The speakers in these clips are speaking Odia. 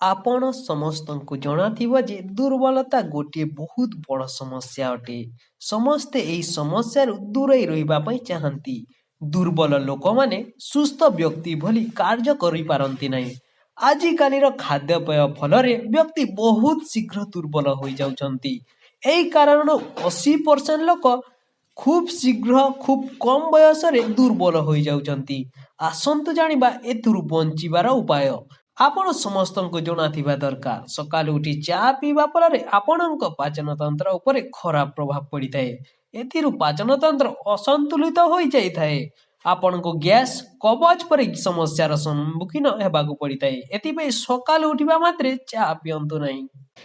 आपण ସମସ୍ତଙ୍କୁ ଜଣାଥିବ ଯେ ଦୁର୍ବଳତା ଗୋଟିଏ ବହୁତ ବଡ଼ ସମସ୍ୟା ଅଟେ। ସମସ୍ତେ ଏହି ସମସ୍ୟାରୁ ଦୂରେଇ ରହିବା ପାଇଁ ଚାହାନ୍ତି। ଦୁର୍ବଳ ଲୋକମାନେ ସୁସ୍ଥ ବ୍ୟକ୍ତି ଭଳି କାର୍ଯ୍ୟ କରିପାରନ୍ତି ନାହିଁ। ଆଜିକାଲିର ଖାଦ୍ୟପେୟ ଫଳରେ ବ୍ୟକ୍ତି ବହୁତ ଶୀଘ୍ର ଦୁର୍ବଳ ହୋଇଯାଉଛନ୍ତି। ଏହି କାରଣରୁ 80% ଲୋକ ଖୁବ୍ ଶୀଘ୍ର ଖୁବ୍ କମ୍ ବୟସରେ ଦୁର୍ବଳ ହୋଇଯାଉଛନ୍ତି। ଆସନ୍ତୁ ଜାଣିବା ଏଥିରୁ ବଞ୍ଚିବାର ଉପାୟ। ଆପଣ ସମସ୍ତଙ୍କୁ ଜଣାଥିବା ଦରକାର, ସକାଳୁ ଉଠି ଚା ପିଇବା ଫଳରେ ଆପଣଙ୍କ ପାଚନତନ୍ତ୍ର ଉପରେ ଖରାପ ପ୍ରଭାବ ପଡ଼ିଥାଏ। ଏଥିରୁ ପାଚନତନ୍ତ୍ର ଅସନ୍ତୁଳିତ ହୋଇଯାଇଥାଏ। ଆପଣଙ୍କୁ ଗ୍ୟାସ୍, କବଜ ପରି ସମସ୍ୟାର ସମ୍ମୁଖୀନ ହେବାକୁ ପଡ଼ିଥାଏ। ଏଥିପାଇଁ ସକାଳୁ ଉଠିବା ମାତ୍ରେ ଚା ପିଅନ୍ତୁ ନାହିଁ।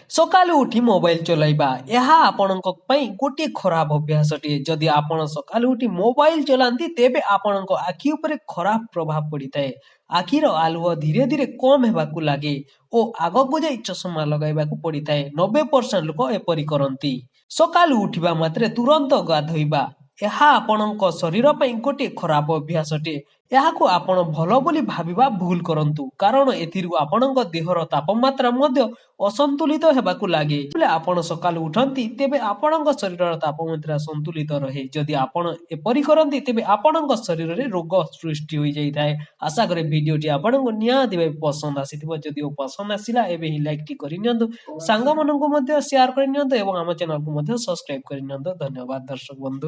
ସକାଳୁ ଉଠି ମୋବାଇଲ ଚଲାଇବା, ଏହା ଆପଣଙ୍କ ପାଇଁ ଗୋଟିଏ ଖରାପ ଅଭ୍ୟାସଟିଏ। ଯଦି ଆପଣ ସକାଳୁ ଉଠି ମୋବାଇଲ ଚଲାନ୍ତି ତେବେ ଆପଣଙ୍କ ଆଖି ଉପରେ ଖରାପ ପ୍ରଭାବ ପଡ଼ିଥାଏ। ଆଖିର ଆଲୁଅ ଧୀରେ ଧୀରେ କମ୍ ହେବାକୁ ଲାଗେ ଓ ଆଗକୁ ଯାଇ ଚଷମା ଲଗାଇବାକୁ ପଡ଼ିଥାଏ। 90% ଲୋକ ଏପରି କରନ୍ତି। ସକାଳୁ ଉଠିବା ମାତ୍ରେ ତୁରନ୍ତ ଗାଧୋଇବା, ଏହା ଆପଣଙ୍କ ଶରୀର ପାଇଁ ଗୋଟିଏ ଖରାପ ଅଭ୍ୟାସଟିଏ। ଏହାକୁ ଆପଣ ଭଲ ବୋଲି ଭାବିବା ଭୁଲ କରନ୍ତୁ, କାରଣ ଏଥିରୁ ଆପଣଙ୍କ ଦେହର ତାପମାତ୍ରା ମଧ୍ୟ ଅସନ୍ତୁଳିତ ହେବାକୁ ଲାଗେ। ଯେତେବେଳେ ଆପଣ ସକାଳୁ ଉଠନ୍ତି ତେବେ ଆପଣଙ୍କ ଶରୀରର ତାପମାତ୍ରା ସନ୍ତୁଳିତ ରହେ। ଯଦି ଆପଣ ଏପରି କରନ୍ତି ତେବେ ଆପଣଙ୍କ ଶରୀରରେ ରୋଗ ସୃଷ୍ଟି ହୋଇଯାଇଥାଏ। ଆଶା କରେ ଭିଡିଓଟି ଆପଣଙ୍କୁ ନିହାତି ଭାବେ ପସନ୍ଦ ଆସିଥିବ। ଯଦି ପସନ୍ଦ ଆସିଲା ଏବେ ହିଁ ଲାଇକଟି କରିନିଅନ୍ତୁ, ସାଙ୍ଗମାନଙ୍କୁ ମଧ୍ୟ ସେୟାର କରିନିଅନ୍ତୁ ଏବଂ ଆମ ଚ୍ୟାନେଲକୁ ମଧ୍ୟ ସବସ୍କ୍ରାଇବ କରିନିଅନ୍ତୁ। ଧନ୍ୟବାଦ ଦର୍ଶକ ବନ୍ଧୁ।